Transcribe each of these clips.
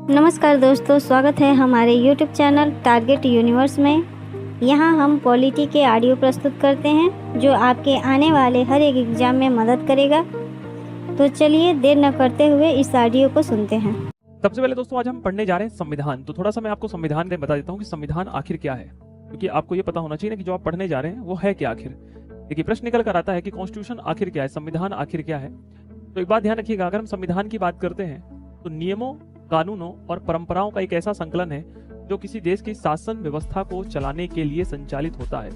नमस्कार दोस्तों, स्वागत है हमारे YouTube चैनल टारगेट यूनिवर्स में। यहाँ हम पॉलिटी के ऑडियो प्रस्तुत करते हैं जो आपके आने वाले हर एक एग्जाम में मदद करेगा। तो चलिए देर न करते हुए इस ऑडियो को सुनते हैं। सबसे पहले दोस्तों आज हम पढ़ने जा रहे हैं संविधान। तो थोड़ा सा मैं आपको संविधान बता देता हूँ कि संविधान आखिर क्या है, क्योंकि आपको ये पता होना चाहिए ना कि जो आप पढ़ने जा रहे हैं वो है क्या आखिर। देखिए प्रश्न निकल कर आता है कि कॉन्स्टिट्यूशन आखिर क्या है, संविधान आखिर क्या है। तो एक बात ध्यान रखिएगा, अगर हम संविधान की बात करते हैं तो नियमों, कानूनों और परंपराओं का एक ऐसा संकलन है जो किसी देश की शासन व्यवस्था को चलाने के लिए संचालित होता है।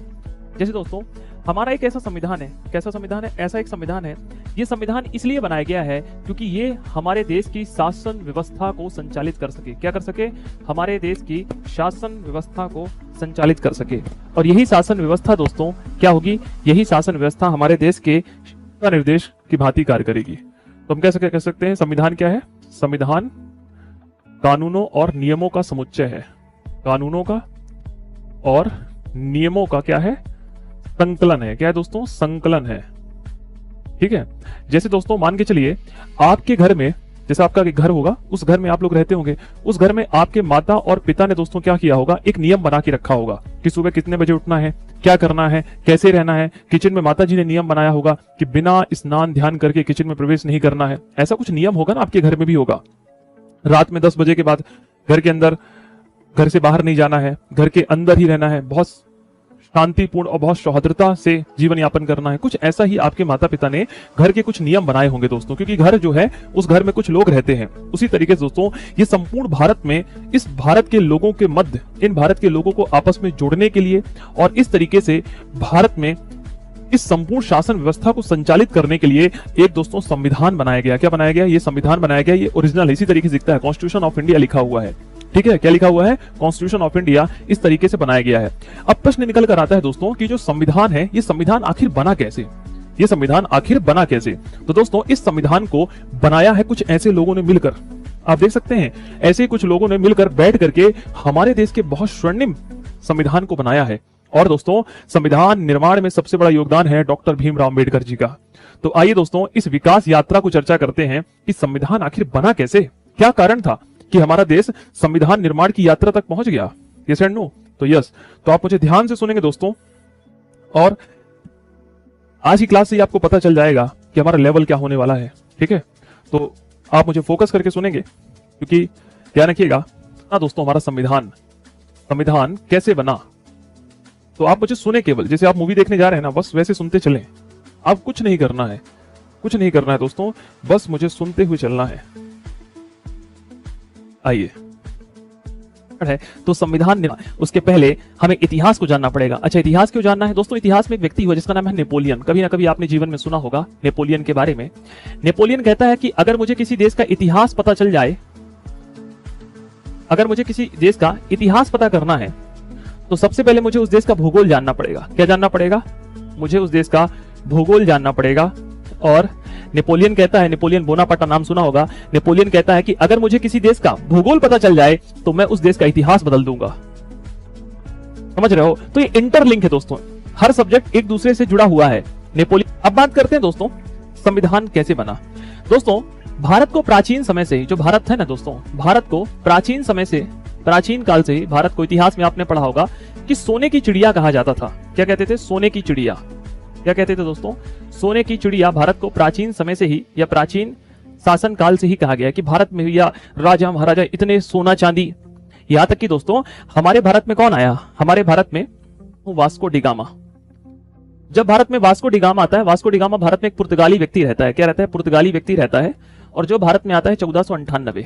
जैसे दोस्तों हमारा एक ऐसा संविधान है, कैसा संविधान है, ऐसा एक संविधान है। ये संविधान इसलिए बनाया गया है क्योंकि ये हमारे देश की शासन व्यवस्था को संचालित कर सके। क्या कर सके? हमारे देश की शासन व्यवस्था को संचालित कर सके। और यही शासन व्यवस्था दोस्तों क्या होगी? यही शासन व्यवस्था हमारे देश के निर्देश की भांति कार्य करेगी। तो हम कैसे कह सकते हैं संविधान क्या है? संविधान कानूनों और नियमों का समुच्चय है। कानूनों का और नियमों का क्या है? संकलन है। क्या है दोस्तों? संकलन है। ठीक है। जैसे दोस्तों मान के चलिए आपके घर में, जैसे आपका घर होगा, उस घर में आप लोग रहते होंगे, उस घर में आपके माता और पिता ने दोस्तों क्या किया होगा? एक नियम बना के रखा होगा कि सुबह कितने बजे उठना है, क्या करना है, कैसे रहना है। किचन में माता जी ने नियम बनाया होगा कि बिना स्नान ध्यान करके किचन में प्रवेश नहीं करना है। ऐसा कुछ नियम होगा ना, आपके घर में भी होगा। रात में 10 बजे के बाद घर के अंदर, घर से बाहर नहीं जाना है, घर के अंदर ही रहना है, बहुत शांतिपूर्ण और बहुत सौहार्दता से जीवन यापन करना है। कुछ ऐसा ही आपके माता पिता ने घर के कुछ नियम बनाए होंगे दोस्तों, क्योंकि घर जो है उस घर में कुछ लोग रहते हैं। उसी तरीके से दोस्तों ये संपूर्ण भारत में, इस भारत के लोगों के मध्य, इन भारत के लोगों को आपस में जोड़ने के लिए और इस तरीके से भारत में इस संपूर्ण शासन व्यवस्था को संचालित करने के लिए एक दोस्तों संविधान बनाया गया। क्या बनाया गया? ये संविधान बनाया गया। ये ओरिजिनल इसी तरीके से दिखता है, कॉन्स्टिट्यूशन ऑफ इंडिया लिखा हुआ है। ठीक है, क्या लिखा हुआ है? Constitution of India. इस तरीके से बनाया गया है। अब प्रश्न निकल कर आता है दोस्तों कि जो संविधान है, ये संविधान आखिर बना कैसे? ये संविधान आखिर बना कैसे? तो दोस्तों इस संविधान को बनाया है कुछ ऐसे लोगों ने मिलकर। आप देख सकते हैं ऐसे कुछ लोगों ने मिलकर बैठ करके हमारे देश के बहुत स्वर्णिम संविधान को बनाया है। और दोस्तों संविधान निर्माण में सबसे बड़ा योगदान है डॉक्टर भीमराव अम्बेडकर जी का। तो आइए दोस्तों इस विकास यात्रा को चर्चा करते हैं कि संविधान आखिर बना कैसे, क्या कारण था कि हमारा देश संविधान निर्माण की यात्रा तक पहुंच गया। Yes and no? तो यस। तो आप मुझे ध्यान से सुनेंगे दोस्तों, और आज की क्लास से ही आपको पता चल जाएगा कि हमारा लेवल क्या होने वाला है। ठीक है, तो आप मुझे फोकस करके सुनेंगे, क्योंकि ध्यान रखिएगा दोस्तों हमारा संविधान कैसे बना। तो आप मुझे सुने, केवल जैसे आप मूवी देखने जा रहे हैं ना, बस वैसे सुनते चलें। आप कुछ नहीं करना है, कुछ नहीं करना है दोस्तों, बस मुझे सुनते हुए चलना है। आइए है तो संविधान, उसके पहले हमें इतिहास को जानना पड़ेगा। अच्छा, इतिहास क्यों जानना है दोस्तों? इतिहास में एक व्यक्ति हुआ जिसका नाम है नेपोलियन। कभी ना कभी आपने जीवन में सुना होगा नेपोलियन के बारे में। नेपोलियन कहता है कि अगर मुझे किसी देश का इतिहास पता चल जाए, अगर मुझे किसी देश का इतिहास पता करना है तो सबसे पहले मुझे उस देश का भूगोल जानना पड़ेगा। क्या जानना पड़ेगा? मुझे उस देश का भूगोल जानना पड़ेगा। और नेपोलियन कहता है, नेपोलियन बोनापार्ट नाम सुना होगा, नेपोलियन कहता है कि अगर मुझे किसी देश का भूगोल पता चल जाए तो मैं उस देश का इतिहास बदल दूंगा। समझ रहे हो? तो ये इंटरलिंक है दोस्तों, हर सब्जेक्ट एक दूसरे से जुड़ा हुआ है। नेपोलियन। अब बात करते हैं दोस्तों संविधान कैसे बना। दोस्तों भारत को प्राचीन समय से ही, जो भारत है ना दोस्तों, भारत को प्राचीन समय से, प्राचीन काल से ही भारत को, इतिहास में आपने पढ़ा होगा कि सोने की चिड़िया कहा जाता था। क्या कहते थे? सोने की चिड़िया। क्या कहते थे दोस्तों? सोने की चिड़िया। भारत को प्राचीन समय से ही या प्राचीन शासन काल से ही कहा गया कि भारत में या राजा महाराजा इतने सोना चांदी। यहां तक कि दोस्तों हमारे भारत में कौन आया? हमारे भारत में वास्को डी गामा। जब भारत में वास्को डी गामा आता है, वास्को डी गामा भारत में एक पुर्तगाली व्यक्ति रहता है। क्या रहता है? पुर्तगाली व्यक्ति रहता है। और जो भारत में आता है 1498।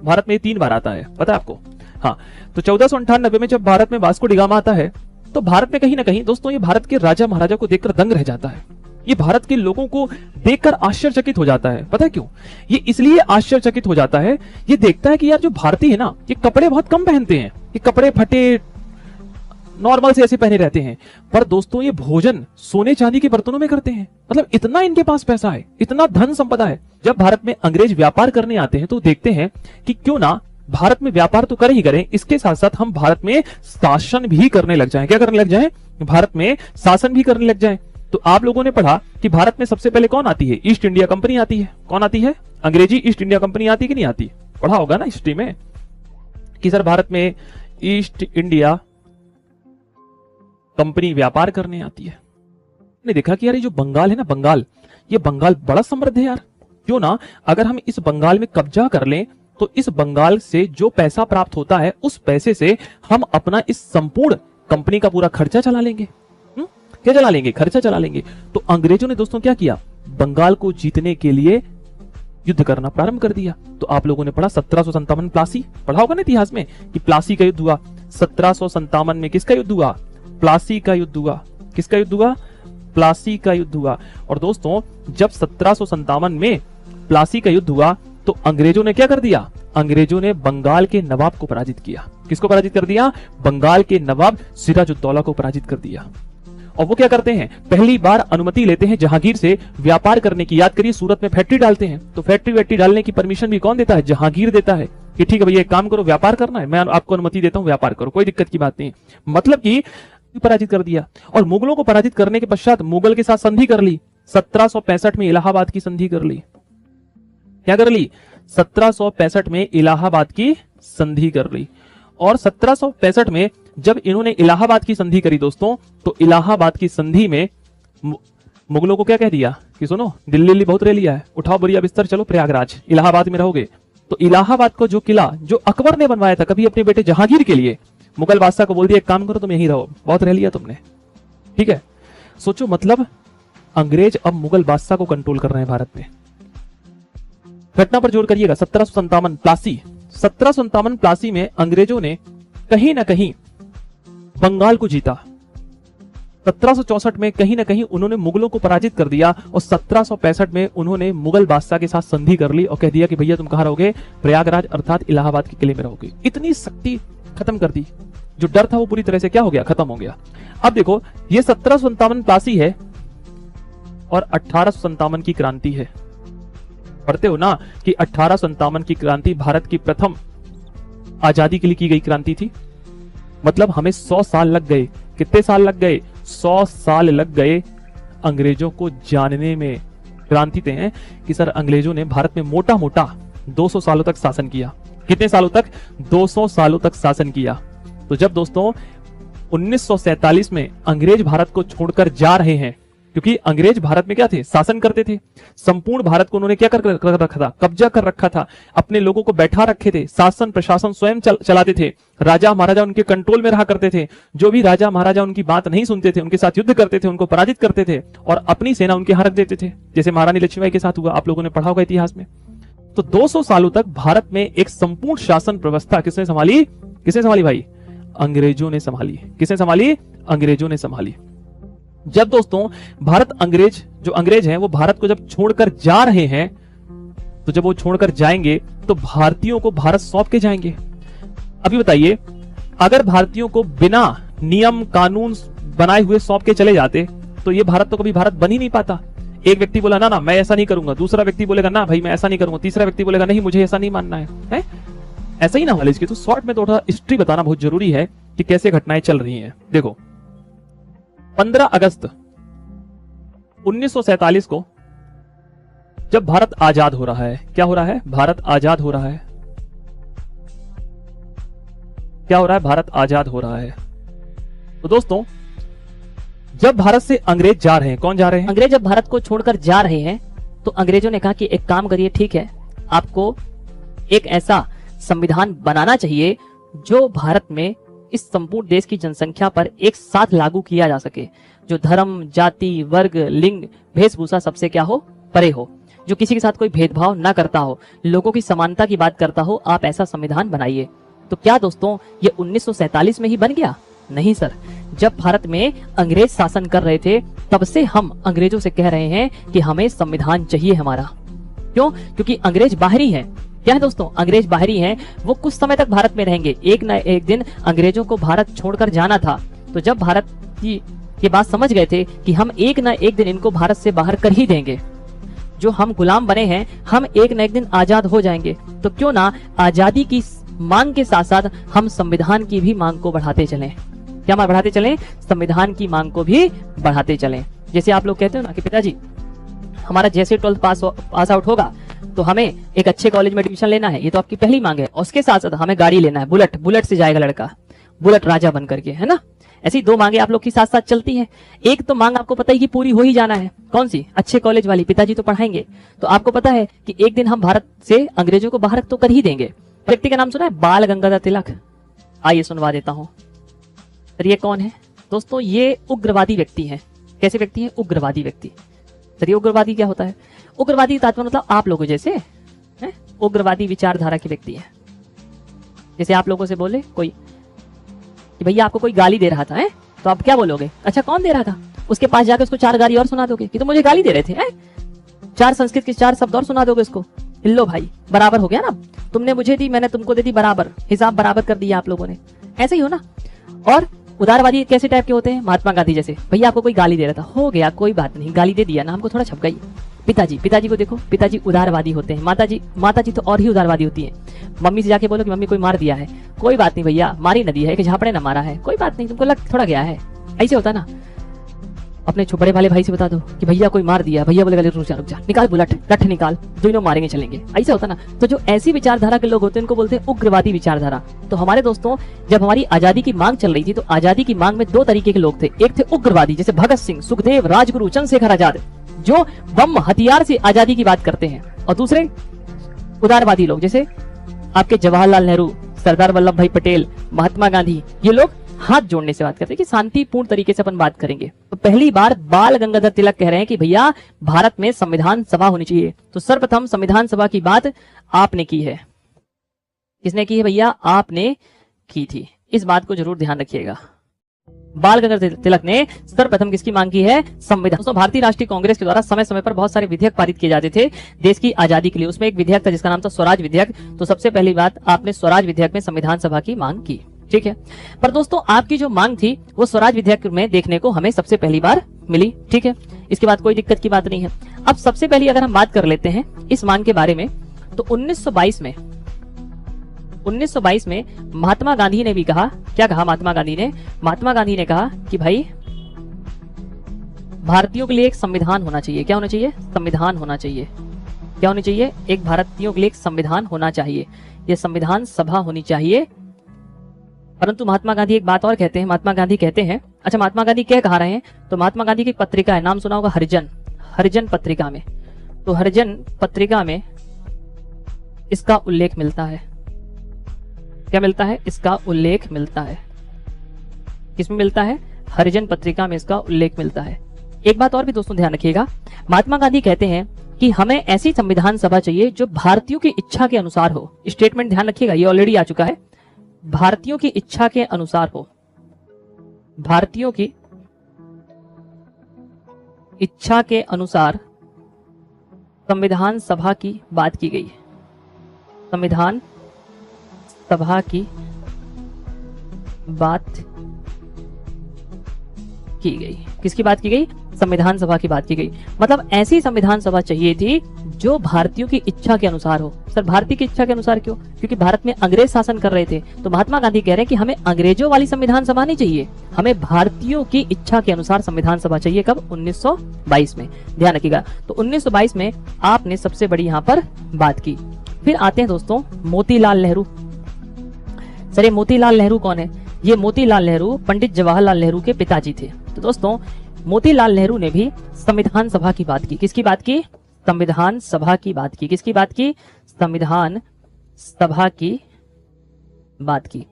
भारत में 3 बार आता है, पता है आपको? हाँ, तो 1498 में जब भारत में वास्को डी गामा आता है तो भारत में कहीं ना कहीं दोस्तों ये भारत के राजा महाराजा को देखकर दंग रह जाता है। ये भारत के लोगों को देखकर आश्चर्यचकित हो जाता है। पता है क्यों? ये इसलिए आश्चर्यचकित हो जाता है, ये देखता है कि यार जो भारतीय है ना, ये कपड़े बहुत कम पहनते हैं, ये कपड़े फटे नॉर्मल से ऐसे पहने रहते हैं, पर दोस्तों ये भोजन सोने चांदी के बर्तनों में करते हैं। मतलब इतना इनके पास पैसा है, इतना धन संपदा है। जब भारत में अंग्रेज व्यापार करने आते हैं तो देखते हैं कि क्यों ना भारत में व्यापार तो करें ही करें, इसके साथ साथ हम भारत में शासन भी करने लग जाएं। क्या करने लग जाएं? भारत में शासन भी करने लग जाएं। तो आप लोगों ने पढ़ा कि भारत में सबसे पहले कौन आती है? ईस्ट इंडिया कंपनी आती है। कौन आती है? अंग्रेजी ईस्ट इंडिया कंपनी आती कि नहीं आती? पढ़ा होगा ना हिस्ट्री में। कि सर भारत में ईस्ट इंडिया कंपनी व्यापार करने आती है। ने देखा कि यार ये जो बंगाल है ना, बंगाल, ये बंगाल बड़ा समृद्ध है यार, क्यों ना अगर हम इस बंगाल में कब्जा कर लें तो इस बंगाल से जो पैसा प्राप्त होता है उस पैसे से हम अपना इस संपूर्ण कंपनी का पूरा खर्चा चला लेंगे। क्या चला लेंगे? खर्चा चला लेंगे। तो अंग्रेजों ने दोस्तों क्या किया? बंगाल को जीतने के लिए युद्ध करना प्रारंभ कर दिया। तो आप लोगों ने पढ़ा 1757 प्लासी, पढ़ा होगा ना इतिहास में कि प्लासी का युद्ध हुआ। 1757 में किसका युद्ध हुआ? प्लासी का युद्ध हुआ। किसका युद्ध हुआ? प्लासी का युद्ध हुआ। और दोस्तों जब 1757 में प्लासी का युद्ध हुआ तो अंग्रेजों ने क्या कर दिया? अंग्रेजों ने बंगाल के नवाब को पराजित किया। किसको पराजित कर दिया? बंगाल के नवाब सिराजुद्दौला को पराजित कर दिया। और वो क्या करते हैं? पहली बार अनुमति लेते हैं जहांगीर से व्यापार करने की। याद करिए सूरत में फैक्ट्री डालते हैं तो फैक्ट्री वैक्ट्री डालने की परमिशन भी कौन देता है? जहांगीर देता है कि ठीक है भैया एक काम करो, व्यापार करना है, मैं आपको अनुमति देता हूं, व्यापार करो, कोई दिक्कत की बात नहीं। मतलब कि पराजित कर दिया। और मुगलों को पराजित करने के पश्चात मुगल के साथ संधि कर ली। 1765 में इलाहाबाद की संधि कर ली। क्या कर ली? 1765 में इलाहाबाद की संधि कर ली। और 1765 में जब इन्होंने इलाहाबाद की संधि करी दोस्तों, तो इलाहाबाद की संधि में मुगलों को क्या कह दिया कि सुनो दिल्ली बहुत रह लिया है, उठाओ बोरिया बिस्तर, चलो प्रयागराज, इलाहाबाद में रहोगे। तो इलाहाबाद को जो किला जो अकबर ने बनवाया था कभी अपने बेटे जहांगीर के लिए, मुगल बादशाह को बोल दिया एक काम करो तुम यहीं रहो, बहुत रह लिया तुमने, ठीक है। सोचो मतलब अंग्रेज अब मुगल बादशाह को कंट्रोल कर रहे हैं भारत में। घटना पर जोर करिएगा। 1757 प्लासी, 1757 प्लासी में अंग्रेजों ने कहीं ना कहीं बंगाल को जीता। 1764 में कहीं ना कहीं उन्होंने मुगलों को पराजित कर दिया और 1765 में उन्होंने मुगल बादशाह के साथ संधि कर ली और कह दिया कि भैया तुम कहां रहोगे? प्रयागराज अर्थात इलाहाबाद के किले में रहोगे। इतनी शक्ति खत्म कर दी, जो डर था वो पूरी तरह से क्या हो गया? खत्म हो गया। अब देखो ये 1757 प्लासी है और 1857 की क्रांति है। पढ़ते हो ना कि 1857 की क्रांति भारत की प्रथम आजादी के लिए की गई क्रांति थी। मतलब हमें 100 साल लग गए। कितने साल लग गए? 100 साल लग गए अंग्रेजों को जानने में। क्रांति थे हैं कि सर अंग्रेजों ने भारत में मोटा मोटा 200 सालों तक शासन किया। कितने सालों तक? 200 सालों तक शासन किया। तो जब दोस्तों 1947 में अंग्रेज भारत को छोड़कर जा रहे हैं, क्योंकि अंग्रेज भारत में क्या थे? शासन करते थे। संपूर्ण भारत को उन्होंने क्या कर रखा था? कब्जा कर रखा था। अपने लोगों को बैठा रखे थे। शासन प्रशासन स्वयं चलाते थे। राजा महाराजा उनके कंट्रोल में रहा करते थे। जो भी राजा महाराजा उनकी बात नहीं सुनते थे उनके साथ युद्ध करते थे, उनको पराजित करते थे और अपनी सेना उनके हाथ रख देते थे, जैसे महारानी लक्ष्मीबाई के साथ हुआ। आप लोगों ने पढ़ा होगा इतिहास में। तो 200 सालों तक भारत में एक संपूर्ण शासन व्यवस्था किसने संभाली? किसने संभाली भाई? अंग्रेजों ने संभाली। किसने संभाली? अंग्रेजों ने संभाली। जब दोस्तों भारत अंग्रेज जो अंग्रेज हैं वो भारत को जब छोड़कर जा रहे हैं, तो जब वो छोड़कर जाएंगे तो भारतीयों को भारत सौंप के जाएंगे। अभी बताइए अगर भारतीयों को बिना नियम कानून बनाए हुए सौंप के चले जाते तो ये भारत तो कभी भारत बन ही नहीं पाता। एक व्यक्ति बोला ना मैं ऐसा नहीं करूंगा, दूसरा व्यक्ति बोलेगा ना भाई मैं ऐसा नहीं करूंगा, तीसरा व्यक्ति बोलेगा नहीं मुझे ऐसा नहीं मानना है? ऐसा ही ना नॉलेज की। तो शॉर्ट में थोड़ा हिस्ट्री बताना बहुत जरूरी है कि कैसे घटनाएं चल रही हैं। देखो 15 अगस्त 1947 को जब भारत आजाद हो रहा है, क्या हो रहा है? भारत आजाद हो रहा है। क्या हो रहा है? भारत आजाद हो रहा है। तो दोस्तों जब भारत से अंग्रेज जा रहे हैं, कौन जा रहे हैं? अंग्रेज जब भारत को छोड़कर जा रहे हैं तो अंग्रेजों ने कहा कि एक काम करिए, ठीक है आपको एक ऐसा संविधान बनाना चाहिए जो भारत में इस संपूर्ण देश की जनसंख्या पर एक साथ लागू किया जा सके, जो धर्म जाति वर्ग लिंग वेशभूषा सबसे क्या हो? परे हो, जो किसी के साथ कोई भेदभाव ना करता हो, लोगों की समानता की बात करता हो। आप ऐसा संविधान बनाइए। तो क्या दोस्तों ये 1947 में ही बन गया? नहीं सर, जब भारत में अंग्रेज शासन कर रहे थे तब से हम अंग्रेजों से कह रहे हैं कि हमें संविधान चाहिए हमारा। क्यों? क्योंकि अंग्रेज बाहरी हैं। क्या है दोस्तों? अंग्रेज बाहरी हैं। वो कुछ समय तक भारत में रहेंगे, एक न एक दिन अंग्रेजों को भारत छोड़कर जाना था। तो जब भारत की ये बात समझ गए थे कि हम एक न एक दिन इनको भारत से बाहर कर ही देंगे, जो हम गुलाम बने हैं हम एक न एक दिन आजाद हो जाएंगे, तो क्यों ना आजादी की मांग के साथ साथ हम संविधान की भी मांग को बढ़ाते चलें। क्या मांग बढ़ाते चलें? संविधान की मांग को भी बढ़ाते चलें। जैसे आप लोग कहते हो ना कि पिताजी हमारा जैसे 12th पास आउट होगा तो हमें एक अच्छे कॉलेज में एडमिशन लेना है, ये तो आपकी पहली मांग है। और उसके साथ साथ हमें गाड़ी लेना है, बुलेट, बुलेट से जाएगा लड़का, बुलेट राजा बन करके, है ना। ऐसी दो मांगे आप लोग की साथ साथ चलती हैं। एक तो मांग आपको पता है कि पूरी हो ही जाना है, कौन सी? अच्छे कॉलेज वाली, पिताजी तो पढ़ाएंगे। तो आपको पता है कि एक दिन हम भारत से अंग्रेजों को बाहर तो कर ही देंगे। व्यक्ति का नाम सुना है? बाल गंगाधर तिलक। आइए सुनवा देता हूं। सर ये कौन है? दोस्तों ये उग्रवादी व्यक्ति है। कैसे व्यक्ति है? उग्रवादी व्यक्ति। सर ये उग्रवादी क्या होता है? उग्रवादी तात्पर्य मतलब आप लोगों जैसे है, उग्रवादी विचारधारा के व्यक्ति है। जैसे आप लोगों से बोले कोई कि भैया आपको कोई गाली दे रहा था, है? तो आप क्या बोलोगे? अच्छा कौन दे रहा था? उसके पास जाकर उसको 4 गाली और सुना दोगे कि तुम मुझे गाली दे रहे थे, है? 4 संस्कृत के 4 शब्द और सुना दोगे उसको। लो भाई बराबर हो गया ना, तुमने मुझे दी, मैंने तुमको दे दी, बराबर, हिसाब बराबर कर दिया आप लोगों ने। ऐसे ही हो ना। और उदारवादी कैसे टाइप के होते हैं? महात्मा गांधी जैसे। भैया आपको कोई गाली दे रहा था, हो गया कोई बात नहीं, गाली दे दिया ना, हमको थोड़ा छप गई। पिताजी को देखो, पिताजी उदारवादी होते हैं। माताजी तो और ही उदारवादी होती है। मम्मी से जाके बोलो कि मम्मी कोई मार दिया है, कोई बात नहीं भैया, मारी नदी है कि झापड़े ना मारा है, कोई बात नहीं, तुमको लग थोड़ा गया है। ऐसे होता ना। अपने बड़े वाले भाई से बता दो कि भैया कोई मार दिया, भैया बोलेगा रुक जा, निकाल बुलेट, लठ निकाल, दोनों मारेंगे चलेंगे। ऐसा होता ना। तो जो ऐसी विचारधारा के लोग होते हैं उनको बोलते हैं उग्रवादी विचारधारा। तो हमारे दोस्तों जब हमारी आजादी की मांग चल रही थी तो आजादी की मांग में 2 तरीके के लोग थे। एक थे उग्रवादी जैसे भगत सिंह, सुखदेव, राजगुरु, चंद्रशेखर आजाद, जो बम हथियार से आजादी की बात करते हैं। और दूसरे उदारवादी लोग जैसे आपके जवाहरलाल नेहरू, सरदार वल्लभ भाई पटेल, महात्मा गांधी, ये लोग हाथ जोड़ने से बात करते हैं कि शांतिपूर्ण तरीके से अपन बात करेंगे। तो पहली बार बाल गंगाधर तिलक कह रहे हैं कि भैया भारत में संविधान सभा होनी चाहिए। तो सर्वप्रथम संविधान सभा की बात आपने की है। किसने की है भैया? आपने की थी। इस बात को जरूर ध्यान रखिएगा। बाल गंगाधर तिलक ने सर्वप्रथम किसकी मांग की है? संविधान। दोस्तों भारतीय राष्ट्रीय कांग्रेस के द्वारा समय समय पर बहुत सारे विधेयक पारित किए जाते थे देश की आजादी के लिए। उसमें एक विधेयक था जिसका नाम था स्वराज विधेयक। तो सबसे पहली बात आपने स्वराज विधेयक में संविधान सभा की मांग की, ठीक है। पर दोस्तों आपकी जो मांग थी वो स्वराज विधेयक में देखने को हमें सबसे पहली बार मिली, ठीक है। इसके बाद कोई दिक्कत की बात नहीं है। अब सबसे पहले अगर हम बात कर लेते हैं इस मांग के बारे में, तो 1922 में महात्मा गांधी ने भी कहा, क्या कहा महात्मा गांधी ने? महात्मा गांधी ने कहा कि भाई भारतीयों के लिए एक संविधान होना चाहिए। क्या होना चाहिए? संविधान होना चाहिए। क्या होनी चाहिए? एक भारतीयों के लिए एक संविधान होना चाहिए, यह संविधान सभा होनी चाहिए। परंतु महात्मा गांधी एक बात और कहते हैं। महात्मा गांधी कहते हैं, अच्छा महात्मा गांधी क्या कहा रहे हैं? तो महात्मा गांधी की पत्रिका है, नाम सुना होगा हरिजन, हरिजन पत्रिका में। तो हरिजन पत्रिका में इसका उल्लेख मिलता है। क्या मिलता है? इसका उल्लेख मिलता है। किसमें मिलता है? हरिजन पत्रिका में इसका उल्लेख मिलता है। एक बात और भी दोस्तों ध्यान रखिएगा, महात्मा गांधी कहते हैं कि हमें ऐसी संविधान सभा चाहिए जो भारतीयों की इच्छा के अनुसार हो। स्टेटमेंट ध्यान रखिएगा, ये ऑलरेडी आ चुका है। भारतीयों की इच्छा के अनुसार हो, भारतीयों की इच्छा के अनुसार संविधान सभा की बात की गई। संविधान सभा की बात की गई। किसकी बात की गई? संविधान सभा की बात की गई। मतलब ऐसी संविधान सभा चाहिए थी जो भारतीयों की इच्छा के अनुसार हो। सर भारतीय की इच्छा के अनुसार क्यों? क्योंकि भारत में अंग्रेज शासन कर रहे थे। तो महात्मा गांधी कह रहे हैं कि हमें अंग्रेजों वाली संविधान सभा नहीं चाहिए, हमें भारतीयों की इच्छा के अनुसार संविधान सभा चाहिए। कब? 1922 में। ध्यान रखिएगा। तो 1922 में आपने सबसे बड़ी यहाँ पर बात की। फिर आते हैं दोस्तों मोतीलाल नेहरू। सर ये मोतीलाल नेहरू कौन है? ये मोतीलाल नेहरू पंडित जवाहरलाल नेहरू के पिताजी थे। तो दोस्तों मोतीलाल नेहरू ने भी संविधान सभा की बात की। किसकी बात की? संविधान सभा की बात की। किसकी बात की? संविधान सभा की बात की।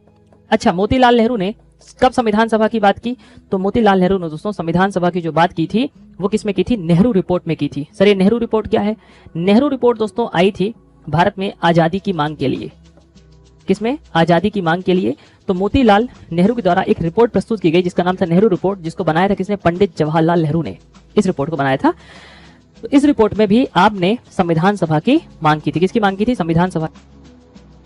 अच्छा मोतीलाल नेहरू ने कब संविधान सभा की बात की? तो मोतीलाल नेहरू ने दोस्तों संविधान सभा की जो बात की थी वो किसमें की थी? नेहरू रिपोर्ट में की थी। सर ये नेहरू रिपोर्ट क्या है? नेहरू रिपोर्ट दोस्तों आई थी भारत में आजादी की मांग के लिए। किसमें? आजादी की मांग के लिए। तो मोतीलाल नेहरू के द्वारा एक रिपोर्ट प्रस्तुत की गई जिसका नाम था नेहरू रिपोर्ट, जिसको बनाया था किसने? पंडित जवाहरलाल नेहरू ने इस रिपोर्ट को बनाया था। तो इस रिपोर्ट में भी आपने संविधान सभा की मांग की थी। किसकी मांग की थी? संविधान सभा।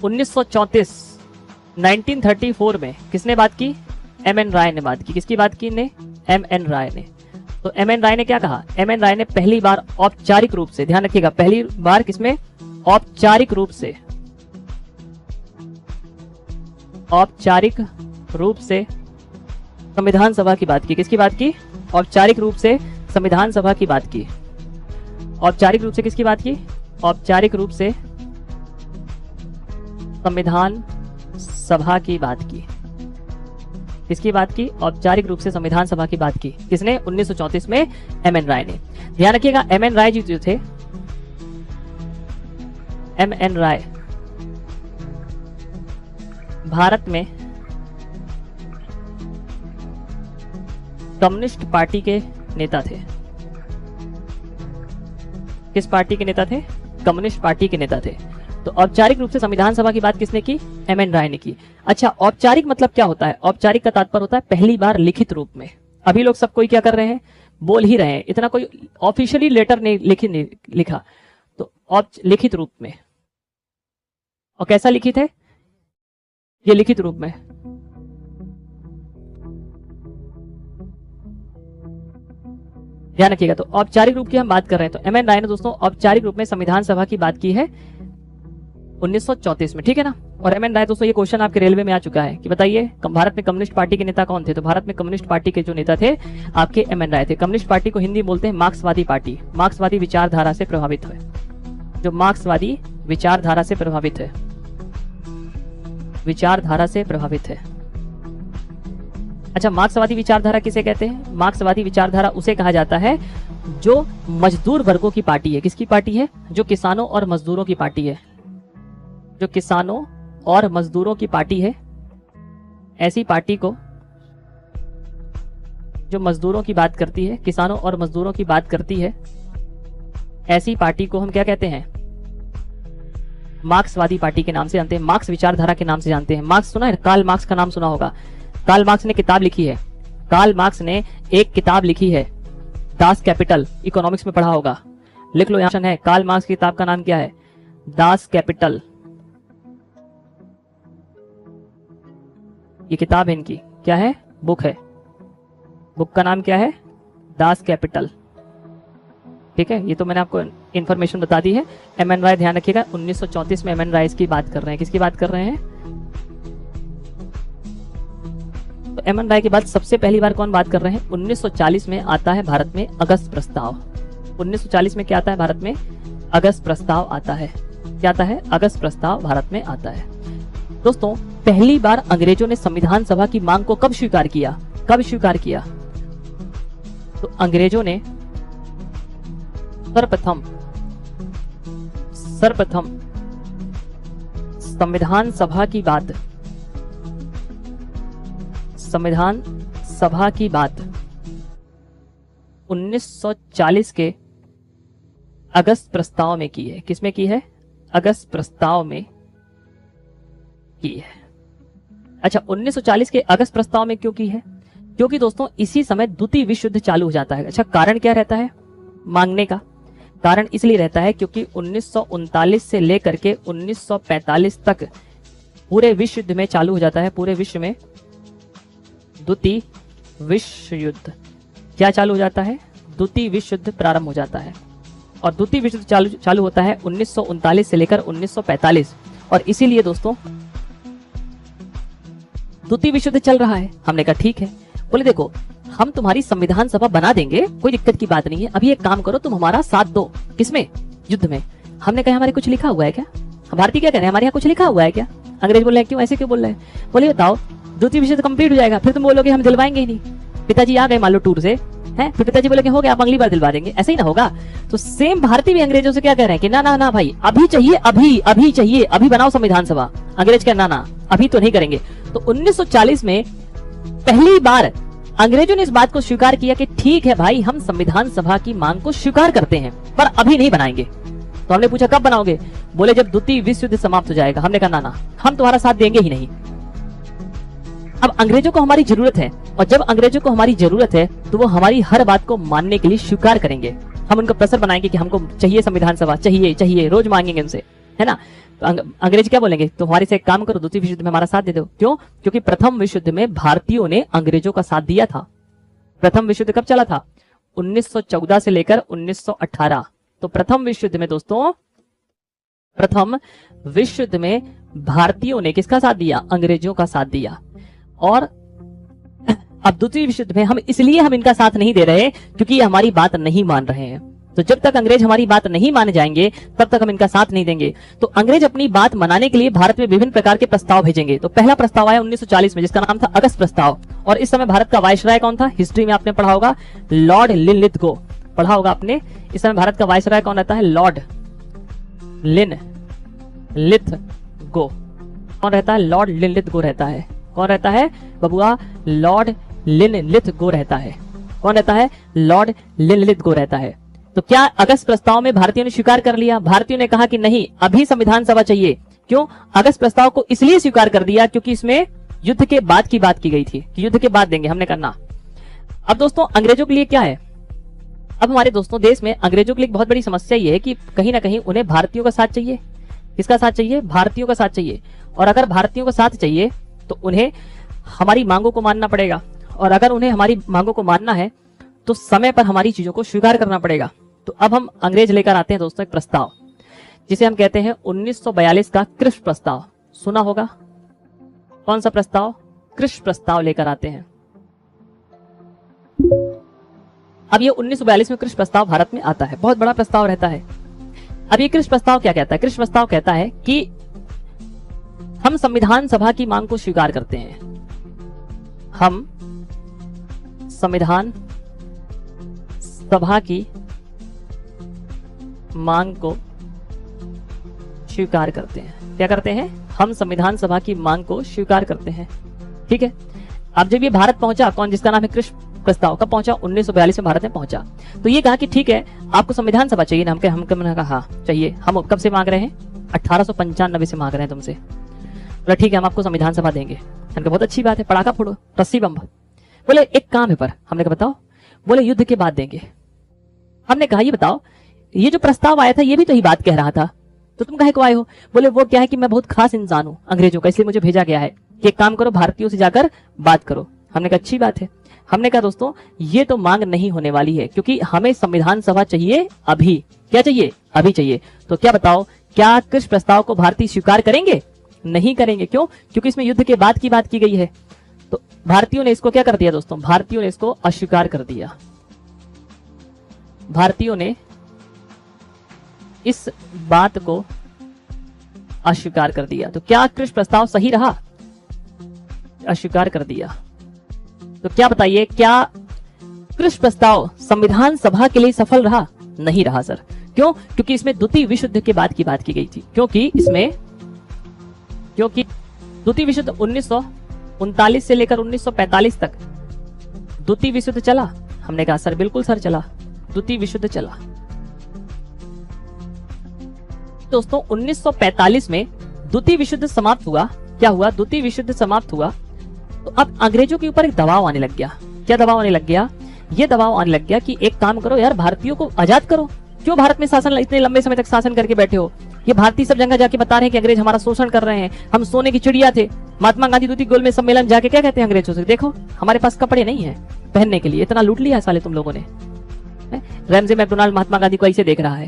1934 में किसने बात की? एम.एन. राय ने बात की। किसकी बात की? ने एम.एन. राय ने। तो एम.एन. राय ने क्या कहा? एम.एन. राय ने पहली बार औपचारिक रूप से, ध्यान रखिएगा, पहली बार किसमें? औपचारिक रूप से, औपचारिक रूप से संविधान सभा की बात की। किसकी बात की? औपचारिक रूप से संविधान सभा की बात की। औपचारिक रूप से किसकी बात की? औपचारिक रूप से संविधान सभा की बात की। किसकी बात की? औपचारिक रूप से संविधान सभा की बात की। किसने? 1934 में एम.एन. राय ने। ध्यान रखिएगा, एम.एन. राय जी जो थे, एम.एन. राय भारत में कम्युनिस्ट पार्टी के नेता थे। किस पार्टी के नेता थे? कम्युनिस्ट पार्टी के नेता थे। तो औपचारिक रूप से संविधान सभा की बात किसने की? एम.एन. राय ने की। अच्छा, औपचारिक मतलब क्या होता है? औपचारिक का तात्पर्य होता है पहली बार लिखित रूप में। अभी लोग सब कोई क्या कर रहे हैं? बोल ही रहे हैं, इतना कोई ऑफिशियली लेटर नहीं लिखा। तो लिखित रूप में। और कैसा लिखित है? ये लिखित रूप में। ध्यान रखिएगा, तो औपचारिक रूप की हम बात कर रहे हैं। तो एम.एन. राय ने दोस्तों औपचारिक रूप में संविधान सभा की बात की है 1934 में, ठीक है ना। और एम.एन. राय दोस्तों, ये क्वेश्चन आपके रेलवे में आ चुका है कि बताइए भारत में कम्युनिस्ट पार्टी के नेता कौन थे? तो भारत में कम्युनिस्ट पार्टी के जो नेता थे आपके एम.एन. राय थे। कम्युनिस्ट पार्टी को हिंदी बोलते हैं मार्क्सवादी पार्टी। मार्क्सवादी विचारधारा से प्रभावित है, जो मार्क्सवादी विचारधारा से प्रभावित है, विचारधारा से प्रभावित है। अच्छा, मार्क्सवादी विचारधारा किसे कहते हैं? मार्क्सवादी विचारधारा उसे कहा जाता है जो मजदूर वर्गों की पार्टी है। किसकी पार्टी है? जो किसानों और मजदूरों की पार्टी है। जो किसानों और मजदूरों की पार्टी है, ऐसी पार्टी को, जो मजदूरों की बात करती है, किसानों और मजदूरों की बात करती है, ऐसी पार्टी को हम क्या कहते हैं? मार्क्सवादी पार्टी के नाम से जानते हैं, मार्क्स विचारधारा के नाम से जानते हैं। मार्क्स सुना है? कार्ल मार्क्स का नाम सुना होगा। कार्ल मार्क्स ने किताब लिखी है। कार्ल मार्क्स ने एक किताब लिखी है, दास कैपिटल। इकोनॉमिक्स में पढ़ा होगा, लिख लो, यहाँ है। कार्ल मार्क्स की किताब का नाम क्या है? Das Kapital. ये किताब है इनकी, क्या है? बुक है। बुक का नाम क्या है? Das Kapital. ठीक है, ये तो मैंने आपको इंफॉर्मेशन बता दी है। एम.एन. राय, ध्यान रखिएगा, 1934 में एम.एन. राय की बात कर रहे हैं। किसकी बात कर रहे हैं? तो एम.एन. राय के बाद सबसे पहली बार कौन बात कर रहे हैं? 1940 में आता है भारत में अगस्त प्रस्ताव। 1940 में क्या आता है भारत में? अगस्त प्रस्ताव आता है। क्या आता है? अगस्त प्रस्ताव भारत में आता है। दोस्तों, पहली बार अंग्रेजों ने संविधान सभा की मांग को कब स्वीकार किया? कब स्वीकार किया? तो अंग्रेजों ने सर्वप्रथम संविधान सभा की बात, संविधान सभा की बात 1940 के अगस्त प्रस्ताव में की है। किसमें की है? अगस्त प्रस्ताव में की है। अच्छा, 1940 के अगस्त प्रस्ताव में क्यों की है? क्योंकि दोस्तों इसी समय द्वितीय विश्व युद्ध चालू हो जाता है। अच्छा, कारण क्या रहता है मांगने का? कारण इसलिए रहता है क्योंकि 1939 से लेकर के 1945 तक पूरे विश्व युद्ध में चालू हो जाता है, पूरे विश्व में द्वितीय विश्व युद्ध। क्या चालू हो जाता है? द्वितीय विश्व युद्ध प्रारंभ हो जाता है। और द्वितीय विश्व युद्ध चालू होता है 1939 से लेकर 1945। और इसीलिए दोस्तों द्वितीय विश्व युद्ध चल रहा है। हमने कहा ठीक है, बोले देखो हम तुम्हारी संविधान सभा बना देंगे, कोई दिक्कत की बात नहीं है, अभी एक काम करो, तुम हमारा साथ दो। किसमें? युद्ध में। हमने कहा हमारे कुछ लिखा हुआ है क्या? भारतीय क्या कह रहे हैं, हमारे यहाँ कुछ लिखा हुआ है क्या? अंग्रेज बोल रहे हैं क्यों, ऐसे क्यों बोल रहे हैं? बोले बताओ, द्वितीय विश्व युद्ध कंप्लीट हो जाएगा, फिर तुम बोलोगे हम दिलवाएंगे ही नहीं। पिताजी आ गए मान लो टूर से, हैं, फिर पिताजी बोले हो गया आप अगली बार दिलवा देंगे, ऐसे ही ना होगा। तो सेम भारतीय भी अंग्रेजों से क्या कह रहे हैं कि ना ना ना भाई, अभी चाहिए, अभी चाहिए, अभी बनाओ संविधान सभा। अंग्रेज क्या, ना ना अभी तो नहीं करेंगे। तो 1940 में पहली बार अंग्रेजों ने इस बात को स्वीकार किया कि ठीक है भाई, हम संविधान सभा की मांग को स्वीकार करते हैं, पर अभी नहीं बनाएंगे। तो हमने पूछा कब बनाओगे? बोले जब द्वितीय विश्व युद्ध समाप्त हो जाएगा। हमने कहा ना ना, हम तुम्हारा साथ देंगे ही नहीं। अब अंग्रेजों को हमारी जरूरत है, और जब अंग्रेजों को हमारी जरूरत है तो वो हमारी हर बात को मानने के लिए स्वीकार करेंगे। हम उनका प्रेशर बनाएंगे कि हमको चाहिए संविधान सभा, चाहिए, रोज मांगेंगे उनसे, है ना। तो अंग्रेज क्या बोलेंगे, तो हमारे से एक काम करो, द्वितीय विश्व युद्ध में हमारा साथ दे दो। क्यों? क्योंकि प्रथम विश्व युद्ध में भारतीयों ने अंग्रेजों का साथ दिया था। प्रथम विश्व युद्ध कब चला था? 1914 से लेकर 1918। तो प्रथम विश्व युद्ध में दोस्तों, प्रथम विश्व युद्ध में भारतीयों ने किसका साथ दिया? अंग्रेजों का साथ दिया। और अब द्वितीय विश्व युद्ध में हम इसलिए इनका साथ नहीं दे रहे क्योंकि ये हमारी बात नहीं मान रहे हैं। तो जब तक अंग्रेज हमारी बात नहीं मान जाएंगे तब तक हम इनका साथ नहीं देंगे। तो अंग्रेज अपनी बात मनाने के लिए भारत में विभिन्न प्रकार के प्रस्ताव भेजेंगे। तो पहला प्रस्ताव आया 1940 में, जिसका नाम था अगस्त प्रस्ताव। और इस समय भारत का वायसराय कौन था? हिस्ट्री में आपने पढ़ा होगा, लॉर्ड लिनलिथगो। पढ़ा होगा आपने। इस समय भारत का वायसराय कौन रहता है? Lord Linlithgow. कौन रहता है? लॉर्ड लिनलिथगो रहता है। कौन रहता है बबुआ? लॉर्ड लिनलिथगो रहता है। कौन रहता है? लॉर्ड लिनलिथगो रहता है। तो क्या अगस्त प्रस्ताव में भारतीयों ने स्वीकार कर लिया? भारतीयों ने कहा कि नहीं, अभी संविधान सभा चाहिए। क्यों? अगस्त प्रस्ताव को इसलिए स्वीकार कर दिया क्योंकि इसमें युद्ध के बाद की बात की गई थी कि युद्ध के बाद देंगे, हमने करना। अब दोस्तों अंग्रेजों के लिए क्या है? अब हमारे दोस्तों देश में अंग्रेजों के लिए बहुत बड़ी समस्या ये है कि कहीं ना कहीं उन्हें भारतीयों का साथ चाहिए। किसका साथ चाहिए? भारतीयों का साथ चाहिए। और अगर भारतीयों का साथ चाहिए तो उन्हें हमारी मांगों को मानना पड़ेगा। और अगर उन्हें हमारी मांगों को मानना है तो समय पर हमारी चीजों को स्वीकार करना पड़ेगा। तो अब हम अंग्रेज लेकर आते हैं दोस्तों एक प्रस्ताव, जिसे हम कहते हैं 1942 का कृष प्रस्ताव। सुना होगा। कौन सा प्रस्ताव? कृष प्रस्ताव लेकर आते हैं। अब ये 1942 में कृष प्रस्ताव भारत में आता है। बहुत बड़ा प्रस्ताव रहता है। अब ये कृष प्रस्ताव क्या कहता है? कृष प्रस्ताव कहता है कि हम संविधान सभा की मांग को स्वीकार करते हैं। हम संविधान सभा की मांग को स्वीकार करते हैं। क्या करते हैं? हम संविधान सभा की मांग को स्वीकार करते हैं। ठीक है। अब जब ये भारत पहुंचा, कौन? जिसका नाम है कृष प्रस्ताव। कब पहुंचा? 1942 में भारत में पहुंचा। तो ये कहा कि ठीक है, आपको संविधान सभा चाहिए ना? हमने कहा हाँ चाहिए। हम कब से मांग रहे हैं? 1895 से मांग रहे हैं तुमसे। बोला ठीक है, हम आपको संविधान सभा देंगे। हमने कहा बहुत अच्छी बात है, पटाखा फोड़ो, रस्सी बम। बोले एक काम है पर। हमने कहा बताओ। बोले युद्ध के बाद देंगे। हमने कहा ये बताओ, ये जो प्रस्ताव आया था ये भी तो ही बात कह रहा था, तो तुम काहे को आए हो? बोले वो क्या है कि मैं बहुत खास इंसान हूं अंग्रेजों का, इसलिए मुझे भेजा गया है कि एक काम करो, भारतीयों से जाकर बात करो। हमने कहा अच्छी बात है। हमने कहा दोस्तों ये तो मांग नहीं होने वाली है, क्योंकि हमें संविधान सभा चाहिए अभी। क्या चाहिए? अभी चाहिए। तो क्या बताओ, क्या कृष प्रस्ताव को भारतीय स्वीकार करेंगे? नहीं करेंगे। क्यों? क्योंकि इसमें युद्ध के बाद की बात की गई है। तो भारतीयों ने इसको क्या कर दिया दोस्तों? भारतीयों ने इसको अस्वीकार कर दिया। भारतीयों ने इस बात को अस्वीकार कर दिया। तो क्या कृष प्रस्ताव सही रहा? अस्वीकार कर दिया। तो क्या बताइए, क्या कृष प्रस्ताव संविधान सभा के लिए सफल रहा? नहीं रहा सर। क्यों? क्योंकि इसमें द्वितीय विश्व युद्ध के बाद की बात की गई थी। क्योंकि द्वितीय विश्व युद्ध 1939 से लेकर 1945 तक द्वितीय विश्व युद्ध चला। हमने कहा सर बिल्कुल सर चला, द्वितीय विश्व युद्ध चला। दोस्तों 1945 में द्वितीय विश्व युद्ध समाप्त हुआ। क्या हुआ? द्वितीय विश्व युद्ध समाप्त हुआ तो अब अंग्रेजों के ऊपर एक दबाव आने लग गया। क्या दबाव आने लग गया? ये दबाव आने लग गया कि एक काम करो यार, भारतीयों को आजाद करो। क्यों भारत में शासन इतने लंबे समय तक शासन करके बैठे हो? ये भारतीय सब जगह जाके बता रहे हैं कि अंग्रेज हमारा शोषण कर रहे हैं, हम सोने की चिड़िया थे। महात्मा गांधी द्वितीय गोलमेज सम्मेलन जाके क्या कहते हैं अंग्रेजों से? देखो हमारे पास कपड़े नहीं है पहनने के लिए, इतना लूट लिया साले तुम लोगों ने। रैमजे मैकडोनाल्ड महात्मा गांधी को ऐसे देख रहा है।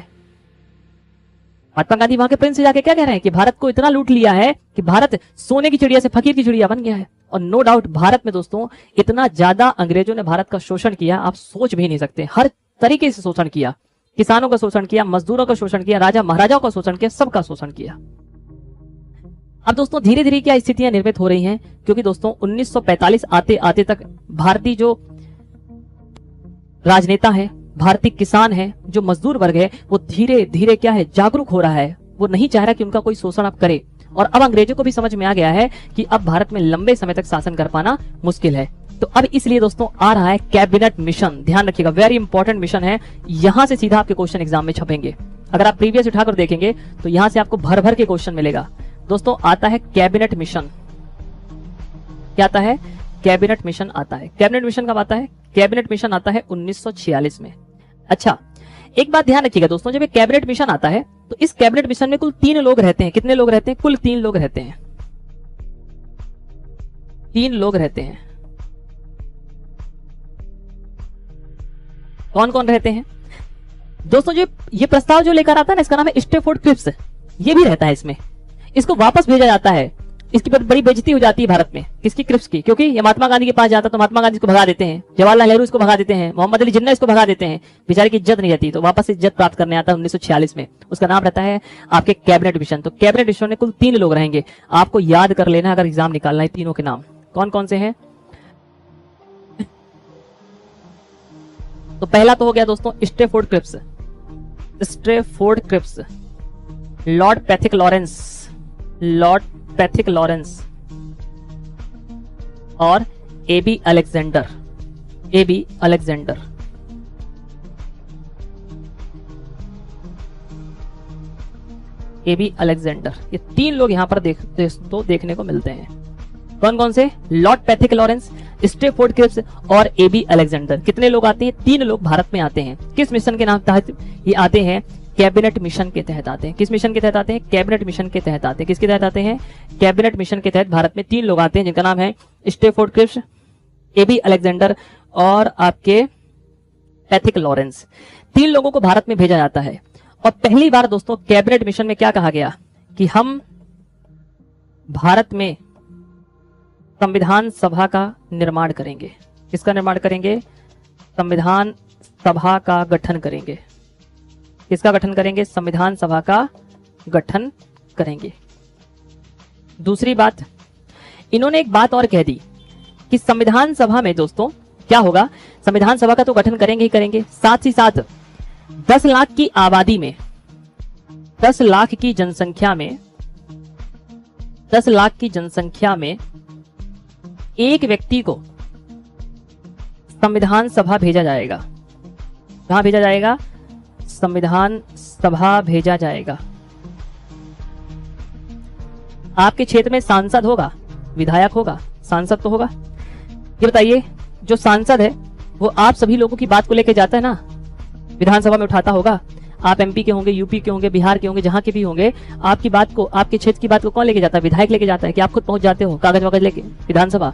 महात्मा गांधी वहां के प्रिंस से जाके क्या कह रहे हैं कि भारत को इतना लूट लिया है कि भारत सोने की चिड़िया से फकीर की चिड़िया बन गया है। और नो डाउट भारत में दोस्तों इतना ज्यादा अंग्रेजों ने भारत का शोषण किया, आप सोच भी नहीं सकते। हर तरीके से शोषण किया, किसानों का शोषण किया, मजदूरों का शोषण किया, राजा महाराजाओं का शोषण किया, सबका शोषण किया। अब दोस्तों धीरे धीरे क्या स्थितियां निर्मित हो रही हैं? क्योंकि दोस्तों 1945 आते आते तक भारतीय जो राजनेता है, भारतीय किसान है, जो मजदूर वर्ग है, वो धीरे धीरे क्या है जागरूक हो रहा है। वो नहीं चाह रहा कि उनका कोई शोषण अब करे। और अब अंग्रेजों को भी समझ में आ गया है कि अब भारत में लंबे समय तक शासन कर पाना मुश्किल है। तो अब इसलिए दोस्तों आ रहा है कैबिनेट मिशन। ध्यान रखिएगा, वेरी इंपॉर्टेंट मिशन है। यहां से सीधा आपके क्वेश्चन एग्जाम में छपेंगे। अगर आप प्रीवियस उठाकर देखेंगे तो यहां से आपको भर भर के क्वेश्चन मिलेगा। दोस्तों आता है कैबिनेट मिशन। क्या आता है? कैबिनेट मिशन आता है। कैबिनेट मिशन कब आता है? कैबिनेट मिशन आता है 1946 में। अच्छा एक बात ध्यान रखिएगा दोस्तों, जब एक कैबिनेट मिशन आता है तो इस कैबिनेट मिशन में कुल 3 लोग रहते हैं। कितने लोग रहते हैं? कुल 3 लोग रहते हैं। 3 लोग रहते हैं। कौन कौन रहते हैं दोस्तों? जो ये प्रस्ताव जो लेकर आता है ना, इसका नाम है स्टेफोर्ड क्रिप्स। ये भी रहता है इसमें। इसको वापस भेजा जाता है इसकी बड़ी बेइज्जती हो जाती है भारत में। किसकी? क्रिप्स की। क्योंकि ये महात्मा गांधी के पास जाता तो महात्मा गांधी इसको भगा देते हैं, जवाहरलाल नेहरू इसको भगा देते हैं, मोहम्मद अली जिन्ना इसको भगा देते हैं, बेचारे की इज्जत नहीं रहती। तो वापस इज्जत प्राप्त करने आता है 1946 में। उसका नाम रहता है आपके कैबिनेट मिशन। तो कैबिनेट मिशन में कुल 3 लोग रहेंगे, आपको याद कर लेना अगर एग्जाम निकालना है। तीनों के नाम कौन कौन से हैं? तो पहला तो हो गया दोस्तों Stafford Cripps, Stafford Cripps, Lord Pethick Lawrence, Lord Pethick Lawrence और A V Alexander, A V Alexander. A V Alexander, ये 3 लोग यहां पर देखने को मिलते हैं। कौन कौन से? लॉर्ड पैथिक लॉरेंस, स्ट्रेफोर्ड क्रिप्स और एबी अलेक्जेंडर। कितने लोग आते हैं? 3 लोग भारत में आते हैं। किस मिशन के नाम तहत ये आते हैं? कैबिनेट मिशन के तहत आते हैं। किस मिशन के तहत आते हैं? कैबिनेट मिशन के तहत आते हैं। किसके तहत आते हैं? कैबिनेट मिशन के तहत भारत में 3 लोग आते हैं, जिनका नाम है स्ट्रेफोर्ड क्रिप्स, एबी अलेक्जेंडर और आपके पैथिक लॉरेंस। 3 लोगों को भारत में भेजा जाता है। और पहली बार दोस्तों कैबिनेट मिशन में क्या कहा गया कि हम भारत में संविधान सभा का निर्माण करेंगे। किसका निर्माण करेंगे? संविधान सभा का गठन करेंगे। किसका गठन करेंगे? संविधान सभा का गठन करेंगे। दूसरी बात, इन्होंने एक बात और कह दी कि संविधान सभा में दोस्तों क्या होगा? संविधान सभा का तो गठन करेंगे ही करेंगे, साथ ही साथ 10 लाख की आबादी में, 10 लाख की जनसंख्या में, 10 लाख की जनसंख्या में एक व्यक्ति को संविधान सभा भेजा जाएगा। कहां भेजा जाएगा? संविधान सभा भेजा जाएगा। आपके क्षेत्र में सांसद होगा, विधायक होगा, सांसद तो होगा। ये बताइए, जो सांसद है वो आप सभी लोगों की बात को लेकर जाता है ना, विधानसभा में उठाता होगा। आप एमपी के होंगे, यूपी के होंगे, बिहार के होंगे, जहां के भी होंगे, आपकी बात को, आपके क्षेत्र की बात को कौन लेके जाता है? विधायक लेके जाता है। कि आप खुद पहुंच जाते हो कागज वागज लेके विधानसभा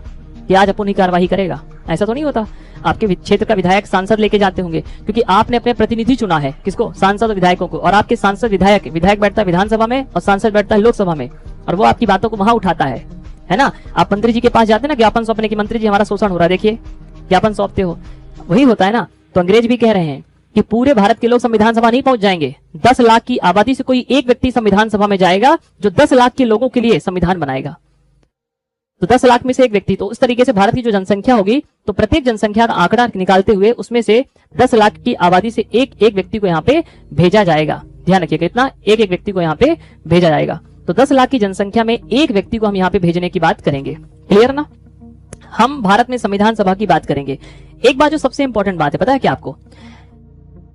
कि आज अपन ही कार्रवाई करेगा? ऐसा तो नहीं होता। आपके क्षेत्र का विधायक सांसद लेके जाते होंगे, क्योंकि आपने अपने प्रतिनिधि चुना है। किसको? सांसद और विधायकों को। और आपके सांसद विधायक बैठता है विधानसभा में और सांसद बैठता है लोकसभा में, और वो आपकी बातों को वहां उठाता है ना। आप मंत्री जी के पास जाते हैं ना, ज्ञापन सौंपने की, मंत्री जी हमारा शोषण हो रहा है, देखिए ज्ञापन सौंपते हो, वही होता है ना। तो अंग्रेज भी कह रहे हैं कि पूरे भारत के लोग संविधान सभा नहीं पहुंच जाएंगे। 10 लाख की आबादी से कोई एक व्यक्ति संविधान सभा में जाएगा जो 10 लाख के लोगों के लिए संविधान बनाएगा। तो 10 लाख में से एक व्यक्ति, तो उस तरीके से भारत की जो जनसंख्या होगी, तो प्रत्येक जनसंख्या का आंकड़ा निकालते हुए उसमें से 10 लाख की आबादी से एक एक व्यक्ति को यहाँ पे भेजा जाएगा। ध्यान रखिएगा, इतना एक एक व्यक्ति को यहाँ पे भेजा जाएगा। तो 10 लाख की जनसंख्या में एक व्यक्ति को हम यहाँ पे भेजने की बात करेंगे। क्लियर ना? हम भारत में संविधान सभा की बात करेंगे। एक बात जो सबसे इंपॉर्टेंट बात है, पता है क्या आपको?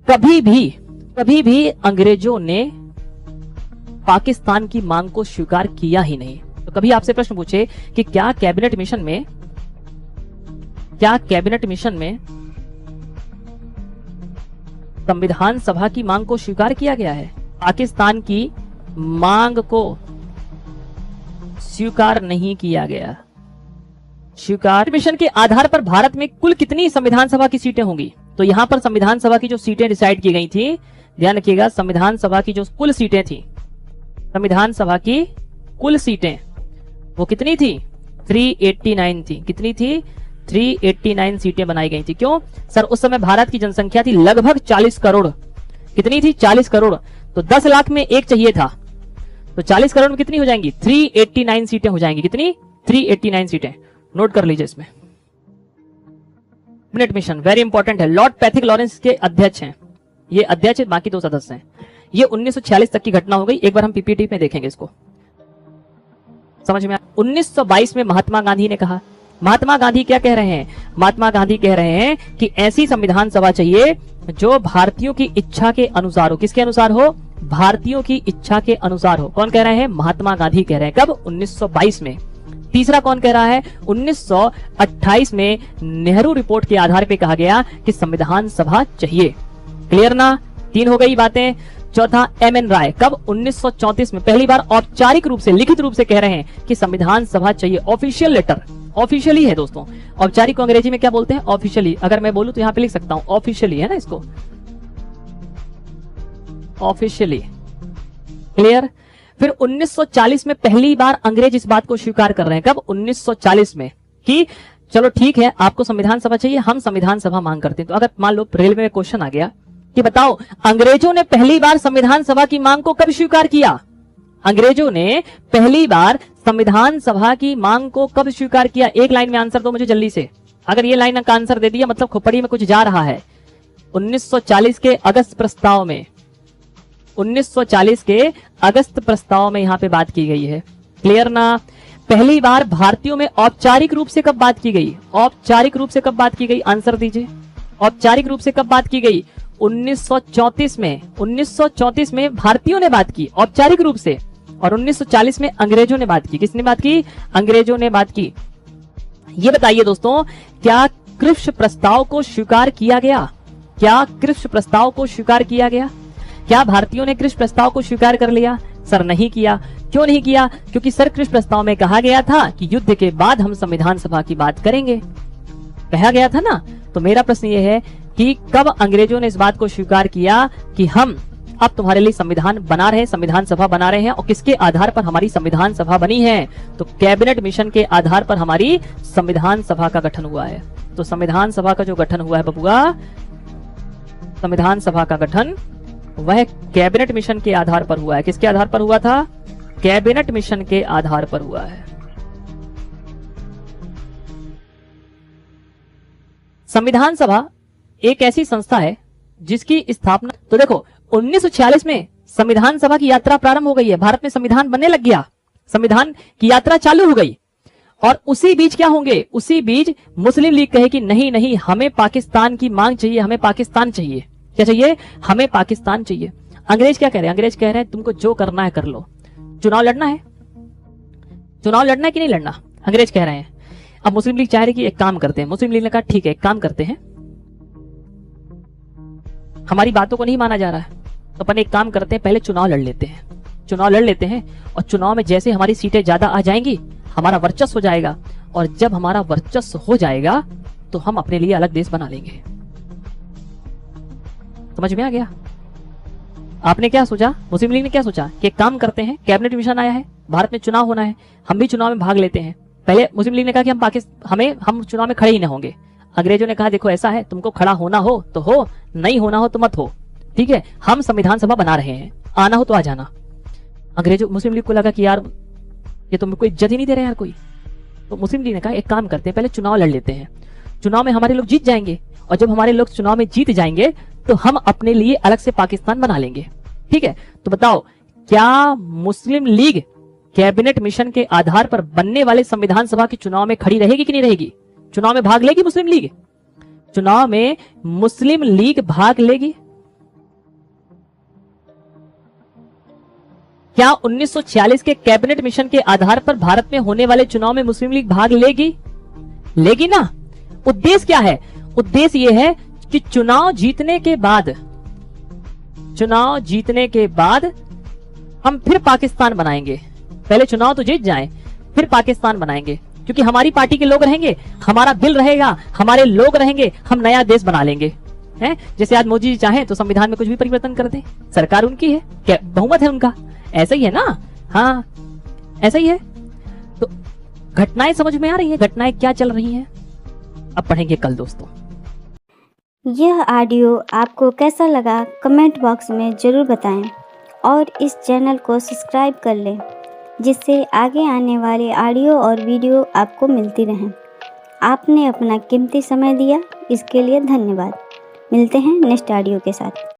कभी भी अंग्रेजों ने पाकिस्तान की मांग को स्वीकार किया ही नहीं। तो कभी आपसे प्रश्न पूछे कि क्या कैबिनेट मिशन में संविधान सभा की मांग को स्वीकार किया गया है? पाकिस्तान की मांग को स्वीकार नहीं किया गया। स्वीकार मिशन के आधार पर भारत में कुल कितनी संविधान सभा की सीटें होंगी? तो यहां पर संविधान सभा की जो सीटें डिसाइड की गई थी, ध्यान रखिएगा, संविधान सभा की जो कुल सीटें थी, संविधान सभा की कुल सीटें वो कितनी थी? 389 थी। कितनी थी? 389 सीटें बनाई गई थी। क्यों सर? उस समय भारत की जनसंख्या थी लगभग 40 करोड़। कितनी थी? 40 करोड़। तो 10 लाख में एक चाहिए था, तो 40 करोड़ में कितनी हो जाएंगी? 389 सीटें हो जाएंगी। कितनी? 389 सीटें। नोट कर लीजिए इसमें। कैबिनेट मिशन वेरी इंपॉर्टेंट है। लॉर्ड पैथिक लॉरेंस के अध्यक्ष हैं, ये अध्यक्ष, बाकी 2 सदस्य हैं। ये 1946 तक की घटना हो गई। एक बार हम पीपीटी में देखेंगे इसको, समझ में। 1922 में महात्मा गांधी ने कहा, महात्मा गांधी क्या कह रहे हैं? महात्मा गांधी कह रहे हैं कि ऐसी संविधान सभा चाहिए जो भारतीयों की इच्छा के अनुसार हो। किसके अनुसार हो? भारतीयों की इच्छा के अनुसार हो। कौन कह रहे हैं? महात्मा गांधी कह रहे हैं। कब? 1922 में। तीसरा कौन कह रहा है? 1928 में नेहरू रिपोर्ट के आधार पे कहा गया कि संविधान सभा चाहिए। क्लियर ना? 3 हो गई बातें। चौथा एमएन राय, कब? 1934 में पहली बार औपचारिक रूप से, लिखित रूप से कह रहे हैं कि संविधान सभा चाहिए। ऑफिशियल लेटर, ऑफिशियली है दोस्तों। औपचारिक को अंग्रेजी में क्या बोलते हैं? ऑफिशियली। अगर मैं बोलूं तो यहां पे लिख सकता हूं ऑफिशियली, है ना इसको, ऑफिशियली। क्लियर? फिर 1940 में पहली बार अंग्रेज इस बात को स्वीकार कर रहे हैं। कब? 1940 में, कि चलो ठीक है, आपको संविधान सभा चाहिए, हम संविधान सभा मांग करते हैं। तो अगर मान लो रेलवे में क्वेश्चन आ गया कि बताओ अंग्रेजों ने पहली बार संविधान सभा की मांग को कब स्वीकार किया? अंग्रेजों ने पहली बार संविधान सभा की मांग को कब स्वीकार किया? एक लाइन में आंसर दो मुझे जल्दी से। अगर ये लाइन का आंसर दे दिया मतलब खोपड़ी में कुछ जा रहा है। 1940 के अगस्त प्रस्ताव में, 1940 के अगस्त प्रस्ताव में यहां पे बात की गई है। क्लियर ना? पहली बार भारतीयों में औपचारिक रूप से कब बात की गई? औपचारिक रूप से कब बात की गई? आंसर दीजिए। औपचारिक रूप से कब बात की गई? 1934 में। 1934 में भारतीयों ने बात की औपचारिक रूप से, और 1940 में अंग्रेजों ने बात की। किसने बात की? अंग्रेजों ने बात की। ये बताइए दोस्तों, क्या क्रिप्स प्रस्ताव को स्वीकार किया गया? क्या क्रिप्स प्रस्ताव को स्वीकार किया गया? क्या भारतीयों ने क्रिप्स प्रस्ताव को स्वीकार कर लिया? सर नहीं किया। क्यों नहीं किया? क्योंकि सर क्रिप्स प्रस्ताव में कहा गया था कि युद्ध के बाद हम संविधान सभा की बात करेंगे, कहा गया था ना। तो मेरा प्रश्न ये है कि कब अंग्रेजों ने इस बात को स्वीकार किया कि हम अब तुम्हारे लिए संविधान बना रहे हैं, संविधान सभा बना रहे हैं, और किसके आधार पर हमारी संविधान सभा बनी है? तो कैबिनेट मिशन के आधार पर हमारी संविधान सभा का गठन हुआ है। तो संविधान सभा का जो गठन हुआ है बबुआ, संविधान सभा का गठन वह कैबिनेट मिशन के आधार पर हुआ है। किसके आधार पर हुआ था? कैबिनेट मिशन के आधार पर हुआ है। संविधान सभा एक ऐसी संस्था है जिसकी स्थापना, तो देखो 1946 में संविधान सभा की यात्रा प्रारंभ हो गई है। भारत में संविधान बनने लग गया, संविधान की यात्रा चालू हो गई। और उसी बीच क्या होंगे? उसी बीच मुस्लिम लीग कहे कि नहीं नहीं, हमें पाकिस्तान की मांग चाहिए, हमें पाकिस्तान चाहिए। क्या चाहिए? हमें पाकिस्तान चाहिए। अंग्रेज क्या कह रहे हैं? अंग्रेज कह रहे हैं तुमको जो करना है कर लो, चुनाव लड़ना है, चुनाव लड़ना है कि नहीं लड़ना, अंग्रेज कह रहे हैं। अब मुस्लिम लीग चाह रही कि एक काम करते हैं। मुस्लिम लीग ने कहा ठीक है, एक काम करते हैं, हमारी बातों को नहीं माना जा रहा है तो अपन एक काम करते हैं, पहले चुनाव लड़ लेते हैं, चुनाव लड़ लेते हैं, और चुनाव में जैसे हमारी सीटें ज्यादा आ जाएंगी हमारा वर्चस्व हो जाएगा, और जब हमारा वर्चस्व हो जाएगा तो हम अपने लिए अलग देश बना लेंगे। समझ में आ गया? आपने क्या सोचा? मुस्लिम लीग ने क्या सोचा कि एक काम करते हैं, कैबिनेट मिशन आया है, भारत में चुनाव होना है, हम भी चुनाव में भाग लेते हैं। पहले मुस्लिम लीग ने कहा कि हम चुनाव में खड़े ही ना होंगे। अंग्रेजों ने कहा देखो ऐसा है, तुमको खड़ा होना हो तो हो, नहीं होना हो तो मत हो, ठीक है, हम संविधान सभा बना रहे हैं, आना हो तो आ जाना। अंग्रेजों मुस्लिम लीग को लगा कि यार ये तो मेरे को इज्जत ही नहीं दे रहे यार कोई। तो मुस्लिम लीग ने कहा एक काम करते हैं, पहले चुनाव लड़ लेते हैं, चुनाव में हमारे लोग जीत जाएंगे, और जब हमारे लोग चुनाव में जीत जाएंगे तो हम अपने लिए अलग से पाकिस्तान बना लेंगे। ठीक है, तो बताओ क्या मुस्लिम लीग कैबिनेट मिशन के आधार पर बनने वाले संविधान सभा के चुनाव में खड़ी रहेगी कि नहीं रहेगी? चुनाव में भाग लेगी मुस्लिम लीग? चुनाव में मुस्लिम लीग भाग लेगी? क्या 1946 के कैबिनेट मिशन के आधार पर भारत में होने वाले चुनाव में मुस्लिम लीग भाग लेगी? लेगी ना। उद्देश्य क्या है? उद्देश्य यह है कि चुनाव जीतने के बाद हम फिर पाकिस्तान बनाएंगे। पहले चुनाव तो जीत जाएं, फिर पाकिस्तान बनाएंगे, क्योंकि हमारी पार्टी के लोग रहेंगे, हमारा दिल रहेगा, हमारे लोग रहेंगे, हम नया देश बना लेंगे। हैं? जैसे आज मोदी जी चाहें तो संविधान में कुछ भी परिवर्तन कर दें, सरकार उनकी है, क्या बहुमत है उनका, ऐसा ही है ना? हाँ ऐसा ही है। तो घटनाएं समझ में आ रही है, घटनाएं क्या चल रही हैं, अब पढ़ेंगे कल दोस्तों। यह ऑडियो आपको कैसा लगा कमेंट बॉक्स में ज़रूर बताएं, और इस चैनल को सब्सक्राइब कर लें जिससे आगे आने वाले ऑडियो और वीडियो आपको मिलती रहें। आपने अपना कीमती समय दिया, इसके लिए धन्यवाद। मिलते हैं नेक्स्ट ऑडियो के साथ।